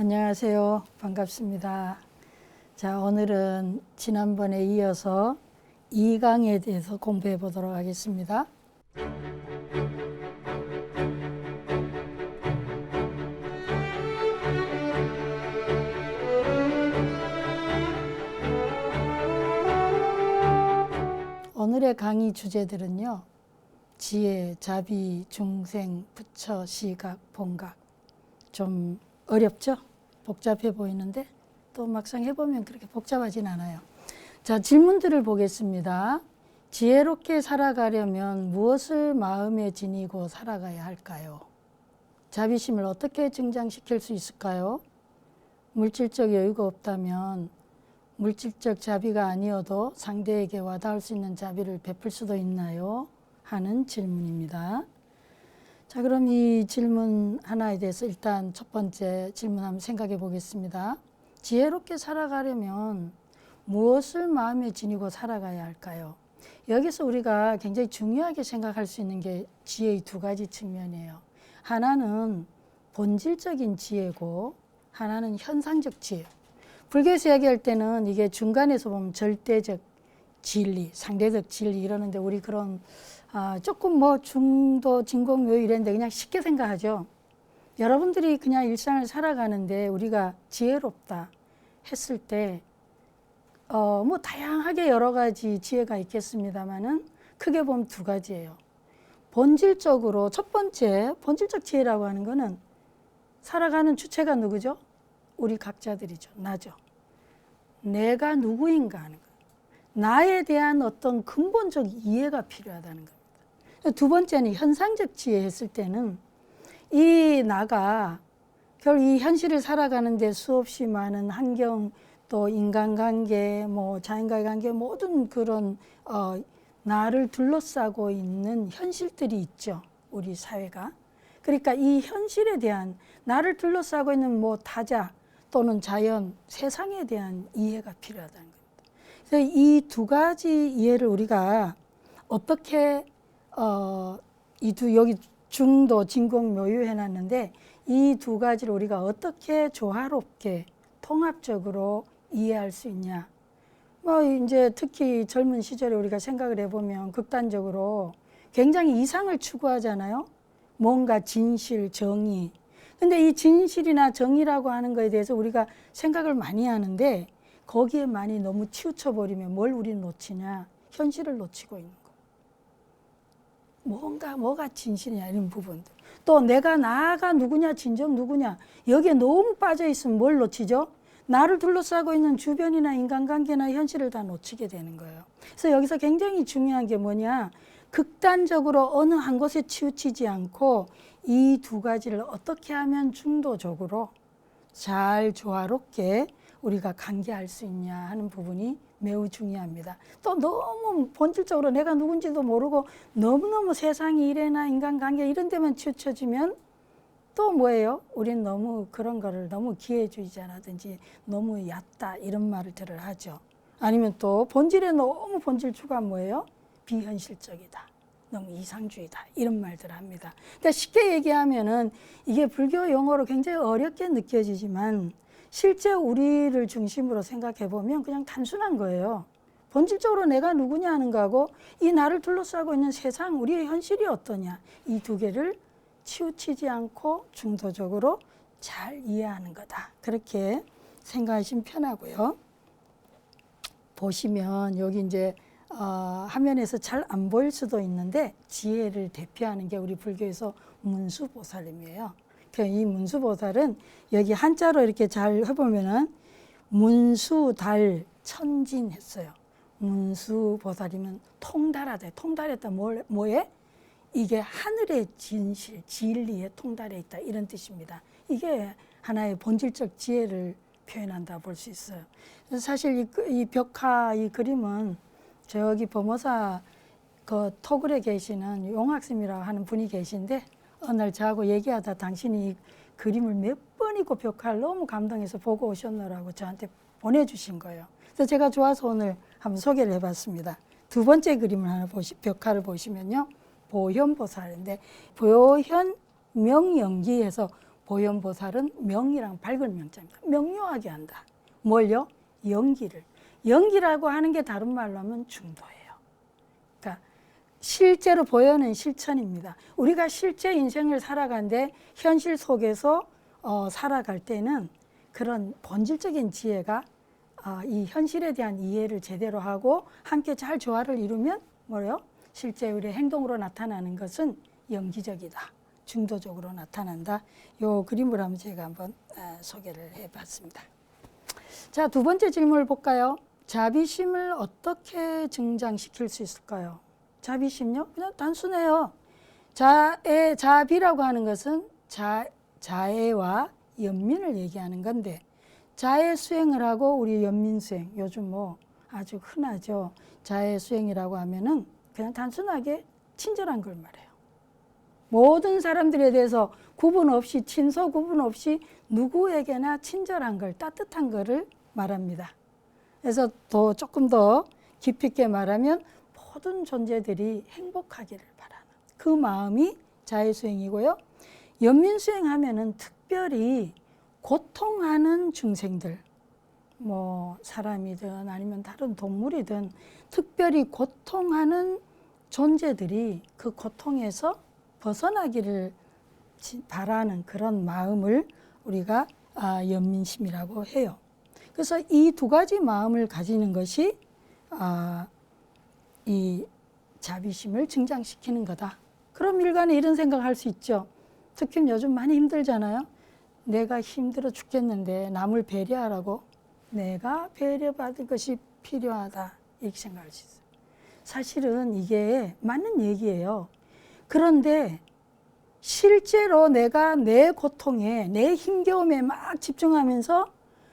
안녕하세요. 반갑습니다. 자, 오늘은 지난번에 이어서 2강에 대해서 공부해 보도록 하겠습니다. 오늘의 강의 주제들은요. 지혜, 자비, 중생, 부처, 시각, 본각. 좀 어렵죠? 복잡해 보이는데 또 막상 해보면 그렇게 복잡하진 않아요. 자, 질문들을 보겠습니다. 지혜롭게 살아가려면 무엇을 마음에 지니고 살아가야 할까요? 자비심을 어떻게 증장시킬 수 있을까요? 물질적 여유가 없다면 물질적 자비가 아니어도 상대에게 와닿을 수 있는 자비를 베풀 수도 있나요? 하는 질문입니다. 자, 그럼 이 질문 하나에 대해서 일단 첫 번째 질문 한번 생각해 보겠습니다. 지혜롭게 살아가려면 무엇을 마음에 지니고 살아가야 할까요? 여기서 우리가 굉장히 중요하게 생각할 수 있는 게 지혜의 두 가지 측면이에요. 하나는 본질적인 지혜고 하나는 현상적 지혜. 불교에서 이야기할 때는 이게 중간에서 보면 절대적 진리, 상대적 진리 이러는데 우리 그런 조금 뭐 중도, 진공, 묘 이랬는데 그냥 쉽게 생각하죠. 여러분들이 그냥 일상을 살아가는데 우리가 지혜롭다 했을 때 뭐 다양하게 여러 가지 지혜가 있겠습니다만은 크게 보면 두 가지예요. 본질적으로 첫 번째 본질적 지혜라고 하는 거는 살아가는 주체가 누구죠? 우리 각자들이죠. 나죠. 내가 누구인가 하는 거예요. 나에 대한 어떤 근본적 이해가 필요하다는 겁니다. 두 번째는 현상적 지혜 했을 때는 이 나가 결국 이 현실을 살아가는데 수없이 많은 환경 또 인간관계 뭐 자연과의 관계 모든 그런 나를 둘러싸고 있는 현실들이 있죠. 우리 사회가. 그러니까 이 현실에 대한 나를 둘러싸고 있는 뭐 타자 또는 자연, 세상에 대한 이해가 필요하다는 겁니다. 그래서 이 두 가지 이해를 우리가 어떻게 여기 중도, 진공, 묘유 해놨는데 이 두 가지를 우리가 어떻게 조화롭게 통합적으로 이해할 수 있냐. 뭐 이제 특히 젊은 시절에 우리가 생각을 해보면 극단적으로 굉장히 이상을 추구하잖아요. 뭔가 진실, 정의. 근데 이 진실이나 정의라고 하는 거에 대해서 우리가 생각을 많이 하는데 거기에 많이 너무 치우쳐 버리면 뭘 우리는 놓치냐? 현실을 놓치고 있는 거. 뭐가 진실이냐 이런 부분들. 또 나가 누구냐, 진정 누구냐. 여기에 너무 빠져 있으면 뭘 놓치죠? 나를 둘러싸고 있는 주변이나 인간관계나 현실을 다 놓치게 되는 거예요. 그래서 여기서 굉장히 중요한 게 뭐냐? 극단적으로 어느 한 곳에 치우치지 않고 이 두 가지를 어떻게 하면 중도적으로 잘 조화롭게 우리가 관계할 수 있냐 하는 부분이 매우 중요합니다. 또 너무 본질적으로 내가 누군지도 모르고 너무너무 세상이 이래나 인간관계 이런 데만 치우쳐지면 또 뭐예요? 우린 너무 그런 거를 너무 기회주의자라든지 너무 얕다 이런 말들을 하죠. 아니면 또 본질에 너무 본질주가 뭐예요? 비현실적이다. 너무 이상주의다. 이런 말들을 합니다. 그러니까 쉽게 얘기하면은 이게 불교 용어로 굉장히 어렵게 느껴지지만 실제 우리를 중심으로 생각해 보면 그냥 단순한 거예요. 본질적으로 내가 누구냐 하는 거하고 이 나를 둘러싸고 있는 세상, 우리의 현실이 어떠냐. 이 두 개를 치우치지 않고 중도적으로 잘 이해하는 거다. 그렇게 생각하시면 편하고요. 보시면 여기 이제 화면에서 잘 안 보일 수도 있는데 지혜를 대표하는 게 우리 불교에서 문수보살님이에요. 이 문수보살은 여기 한자로 이렇게 잘 해보면은 문수달 천진 했어요. 문수보살이면 통달하다. 통달했다 뭐에? 이게 하늘의 진실, 진리에 통달해 있다 이런 뜻입니다. 이게 하나의 본질적 지혜를 표현한다 볼 수 있어요. 그래서 사실 이 벽화 이 그림은 저기 범어사 그 토굴에 계시는 용학스님이라고 하는 분이 계신데 어느 날 저하고 얘기하다 당신이 이 그림을 몇 번이고 벽화를 너무 감동해서 보고 오셨노라고 저한테 보내주신 거예요. 그래서 제가 좋아서 오늘 한번 소개를 해봤습니다. 두 번째 그림을 하나 벽화를 보시면요. 보현보살인데 보현 명연기에서 보현보살은 명이랑 밝은 명자입니다. 명료하게 한다. 뭘요? 연기를. 연기라고 하는 게 다른 말로 하면 중도예요. 그러니까 실제로 보여는 실천입니다. 우리가 실제 인생을 살아가는데 현실 속에서 살아갈 때는 그런 본질적인 지혜가 이 현실에 대한 이해를 제대로 하고 함께 잘 조화를 이루면 뭐예요? 실제 우리의 행동으로 나타나는 것은 연기적이다. 중도적으로 나타난다. 요 그림을 한번 제가 한번 소개를 해봤습니다. 자, 두 번째 질문을 볼까요? 자비심을 어떻게 증장시킬 수 있을까요? 자비심요? 그냥 단순해요. 자비라고 하는 것은 자애와 연민을 얘기하는 건데 자애 수행을 하고 우리 연민 수행, 요즘 뭐 아주 흔하죠. 자애 수행이라고 하면은 그냥 단순하게 친절한 걸 말해요. 모든 사람들에 대해서 구분 없이 친소 구분 없이 누구에게나 친절한 걸, 따뜻한 거를 말합니다. 그래서 조금 더 깊이 있게 말하면 모든 존재들이 행복하기를 바라는 그 마음이 자애수행이고요. 연민수행하면은 특별히 고통하는 중생들, 뭐 사람이든 아니면 다른 동물이든 특별히 고통하는 존재들이 그 고통에서 벗어나기를 바라는 그런 마음을 우리가 연민심이라고 해요. 그래서 이 두 가지 마음을 가지는 것이 이 자비심을 증장시키는 거다. 그럼 일간에 이런 생각할 수 있죠. 특히 요즘 많이 힘들잖아요. 내가 힘들어 죽겠는데 남을 배려하라고 내가 배려받을 것이 필요하다. 이렇게 생각할 수 있어요. 사실은 이게 맞는 얘기예요. 그런데 실제로 내가 내 고통에 내 힘겨움에 막 집중하면서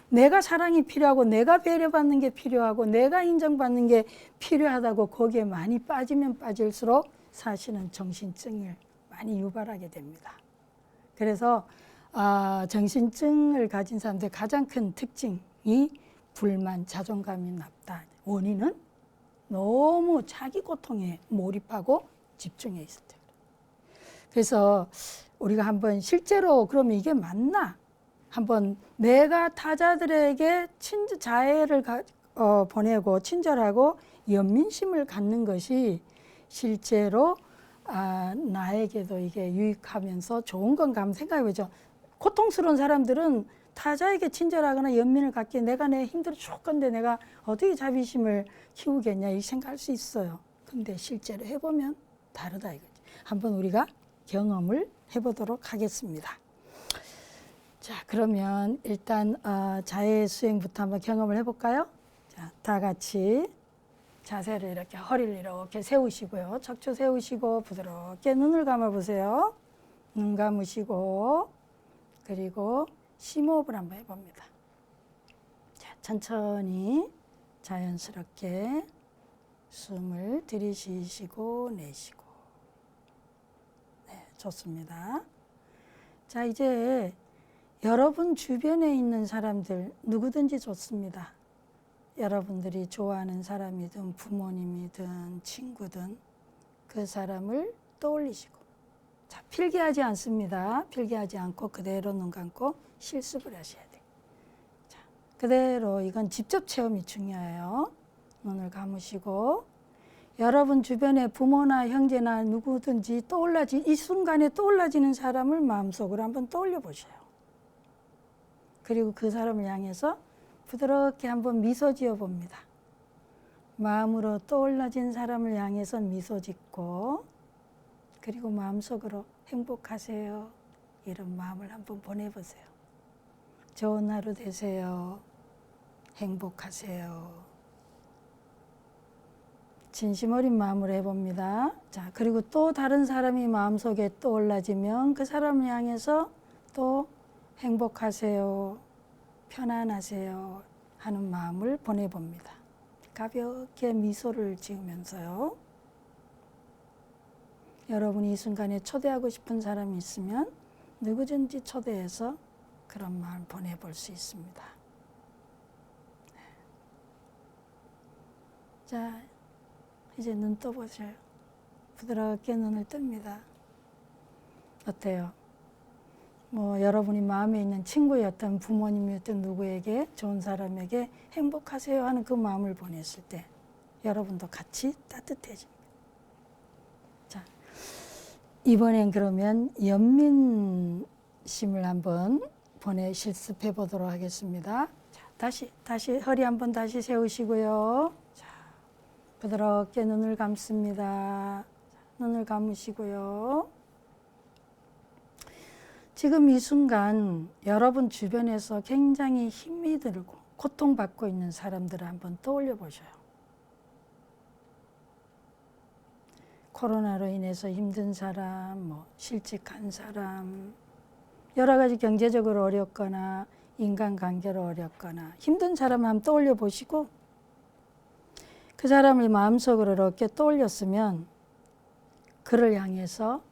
내가 사랑이 필요하고 내가 배려받는 게 필요하고 내가 인정받는 게 필요하다고 거기에 많이 빠지면 빠질수록 사실은 정신증을 많이 유발하게 됩니다. 그래서 정신증을 가진 사람들의 가장 큰 특징이 불만, 자존감이 낮다. 원인은 너무 자기 고통에 몰입하고 집중해 있을 때. 그래서 우리가 한번 실제로 그러면 이게 맞나? 한번 내가 타자들에게 자애를 보내고 친절하고 연민심을 갖는 것이 실제로 나에게도 이게 유익하면서 좋은 건가 한번 생각해보죠. 고통스러운 사람들은 타자에게 친절하거나 연민을 갖기에 내가 힘들어 죽겠는데 내가 어떻게 자비심을 키우겠냐 이 생각할 수 있어요. 근데 실제로 해보면 다르다 이거죠. 한번 우리가 경험을 해보도록 하겠습니다. 자, 그러면 일단 자애 수행부터 한번 경험을 해볼까요? 자, 다 같이 자세를 이렇게 허리를 이렇게 세우시고요. 척추 세우시고 부드럽게 눈을 감아보세요. 눈 감으시고 그리고 심호흡을 한번 해봅니다. 자, 천천히 자연스럽게 숨을 들이쉬시고 내쉬고. 네, 좋습니다. 자, 이제 여러분 주변에 있는 사람들 누구든지 좋습니다. 여러분들이 좋아하는 사람이든 부모님이든 친구든 그 사람을 떠올리시고 자, 필기하지 않습니다. 필기하지 않고 그대로 눈 감고 실습을 하셔야 돼요. 자, 그대로 이건 직접 체험이 중요해요. 눈을 감으시고 여러분 주변에 부모나 형제나 누구든지 이 순간에 떠올라지는 사람을 마음속으로 한번 떠올려 보셔요. 그리고 그 사람을 향해서 부드럽게 한번 미소 지어 봅니다. 마음으로 떠올라진 사람을 향해서 미소 짓고 그리고 마음속으로 행복하세요. 이런 마음을 한번 보내보세요. 좋은 하루 되세요. 행복하세요. 진심 어린 마음으로 해봅니다. 자, 그리고 또 다른 사람이 마음속에 떠올라지면 그 사람을 향해서 또 행복하세요. 편안하세요. 하는 마음을 보내봅니다. 가볍게 미소를 지으면서요. 여러분이 이 순간에 초대하고 싶은 사람이 있으면 누구든지 초대해서 그런 마음 보내볼 수 있습니다. 자, 이제 눈 떠보세요. 부드럽게 눈을 뜹니다. 어때요? 뭐 여러분이 마음에 있는 친구였던 부모님이었던 누구에게 좋은 사람에게 행복하세요 하는 그 마음을 보냈을 때 여러분도 같이 따뜻해집니다. 자, 이번엔 그러면 연민심을 한번 실습해 보도록 하겠습니다. 자, 다시 허리 한번 다시 세우시고요. 자, 부드럽게 눈을 감습니다. 눈을 감으시고요. 지금 이 순간 여러분 주변에서 굉장히 힘이 들고 고통받고 있는 사람들을 한번 떠올려 보셔요. 코로나로 인해서 힘든 사람, 뭐 실직한 사람, 여러 가지 경제적으로 어렵거나 인간관계로 어렵거나 힘든 사람을 한번 떠올려 보시고 그 사람을 마음속으로 이렇게 떠올렸으면 그를 향해서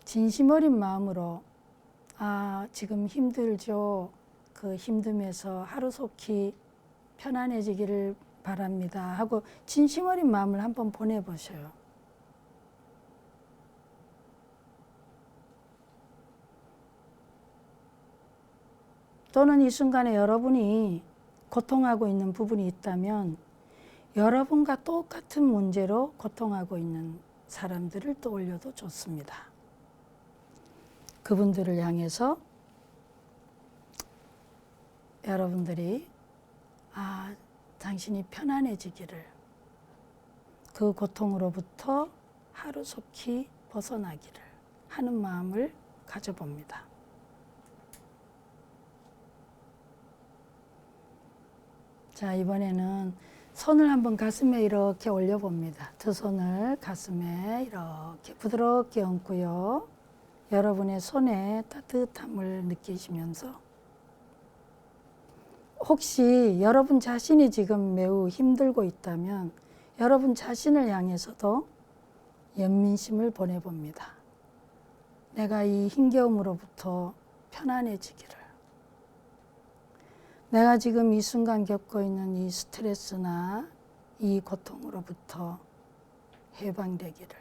진심 어린 마음으로 아, 지금 힘들죠. 그 힘듦에서 하루속히 편안해지기를 바랍니다. 하고 진심 어린 마음을 한번 보내보셔요. 또는 이 순간에 여러분이 고통하고 있는 부분이 있다면 여러분과 똑같은 문제로 고통하고 있는 사람들을 떠올려도 좋습니다. 그분들을 향해서 여러분들이 아, 당신이 편안해지기를 그 고통으로부터 하루속히 벗어나기를 하는 마음을 가져봅니다. 자, 이번에는 손을 한번 가슴에 이렇게 올려봅니다. 두 손을 가슴에 이렇게 부드럽게 얹고요. 여러분의 손에 따뜻함을 느끼시면서 혹시 여러분 자신이 지금 매우 힘들고 있다면 여러분 자신을 향해서도 연민심을 보내봅니다. 내가 이 힘겨움으로부터 편안해지기를, 내가 지금 이 순간 겪고 있는 이 스트레스나 이 고통으로부터 해방되기를,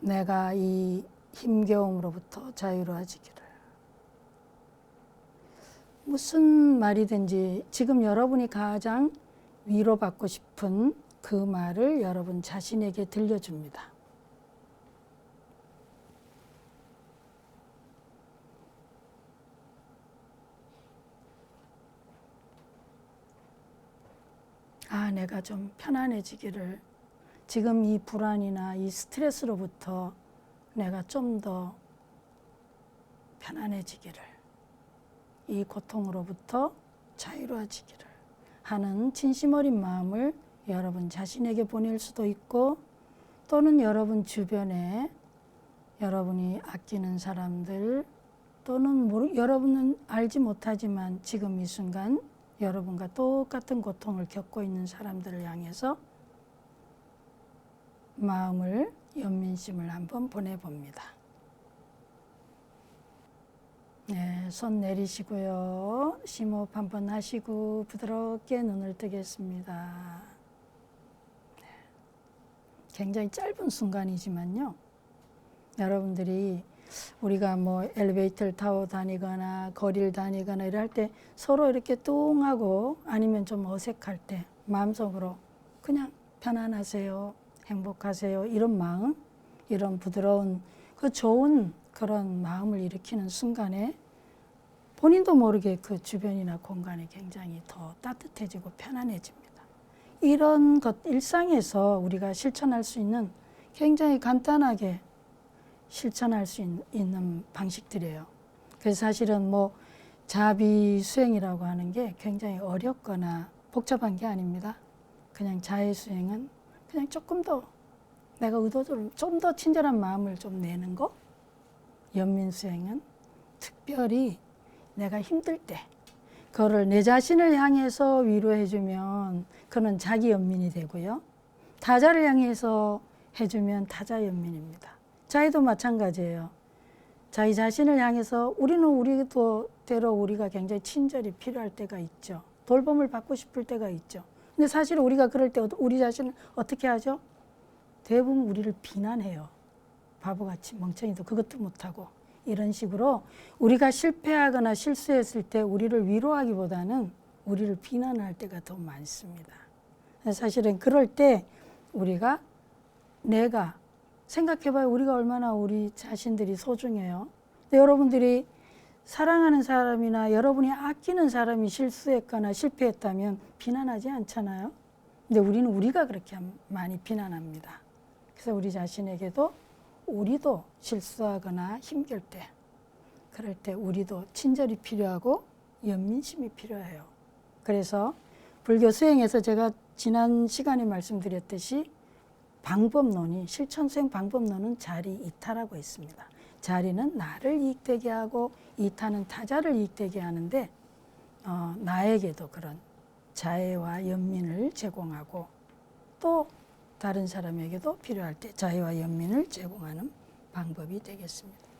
내가 이 힘겨움으로부터 자유로워지기를. 무슨 말이든지 지금 여러분이 가장 위로받고 싶은 그 말을 여러분 자신에게 들려줍니다. 아, 내가 좀 편안해지기를, 지금 이 불안이나 이 스트레스로부터 내가 좀 더 편안해지기를, 이 고통으로부터 자유로워지기를 하는 진심 어린 마음을 여러분 자신에게 보낼 수도 있고, 또는 여러분 주변에 여러분이 아끼는 사람들, 또는 여러분은 알지 못하지만 지금 이 순간 여러분과 똑같은 고통을 겪고 있는 사람들을 향해서 마음을, 연민심을 한번 보내봅니다. 네, 손 내리시고요. 심호흡 한번 하시고 부드럽게 눈을 뜨겠습니다. 네. 굉장히 짧은 순간이지만요. 여러분들이 우리가 뭐 엘리베이터를 타고 다니거나 거리를 다니거나 이럴 때 서로 이렇게 뚱하고 아니면 좀 어색할 때 마음속으로 그냥 편안하세요, 행복하세요, 이런 마음, 이런 부드러운 그 좋은 그런 마음을 일으키는 순간에 본인도 모르게 그 주변이나 공간이 굉장히 더 따뜻해지고 편안해집니다. 이런 것 일상에서 우리가 실천할 수 있는 굉장히 간단하게 실천할 수 있는 방식들이에요. 그래서 사실은 뭐 자비 수행이라고 하는 게 굉장히 어렵거나 복잡한 게 아닙니다. 그냥 자의 수행은 그냥 조금 더 내가 의도적으로 좀 더 친절한 마음을 좀 내는 거. 연민 수행은 특별히 내가 힘들 때 그거를 내 자신을 향해서 위로해주면 그는 자기 연민이 되고요. 타자를 향해서 해주면 타자 연민입니다. 자기도 마찬가지예요. 자기 자신을 향해서 우리는 우리도대로 우리가 굉장히 친절이 필요할 때가 있죠. 돌봄을 받고 싶을 때가 있죠. 근데 사실 우리가 그럴 때 우리 자신을 어떻게 하죠? 대부분 우리를 비난해요. 바보같이 멍청이도 그것도 못하고. 이런 식으로 우리가 실패하거나 실수했을 때 우리를 위로하기보다는 우리를 비난할 때가 더 많습니다. 사실은 그럴 때 우리가 내가 생각해봐요. 우리가 얼마나 우리 자신들이 소중해요. 근데 여러분들이 사랑하는 사람이나 여러분이 아끼는 사람이 실수했거나 실패했다면 비난하지 않잖아요. 근데 우리는 우리가 그렇게 많이 비난합니다. 그래서 우리 자신에게도 우리도 실수하거나 힘들 때, 그럴 때 우리도 친절이 필요하고 연민심이 필요해요. 그래서 불교 수행에서 제가 지난 시간에 말씀드렸듯이 방법론이, 실천수행 방법론은 자리 이타라고 있습니다. 자리는 나를 이익되게 하고 이타는 타자를 이익되게 하는데 나에게도 그런 자애와 연민을 제공하고 또 다른 사람에게도 필요할 때 자애와 연민을 제공하는 방법이 되겠습니다.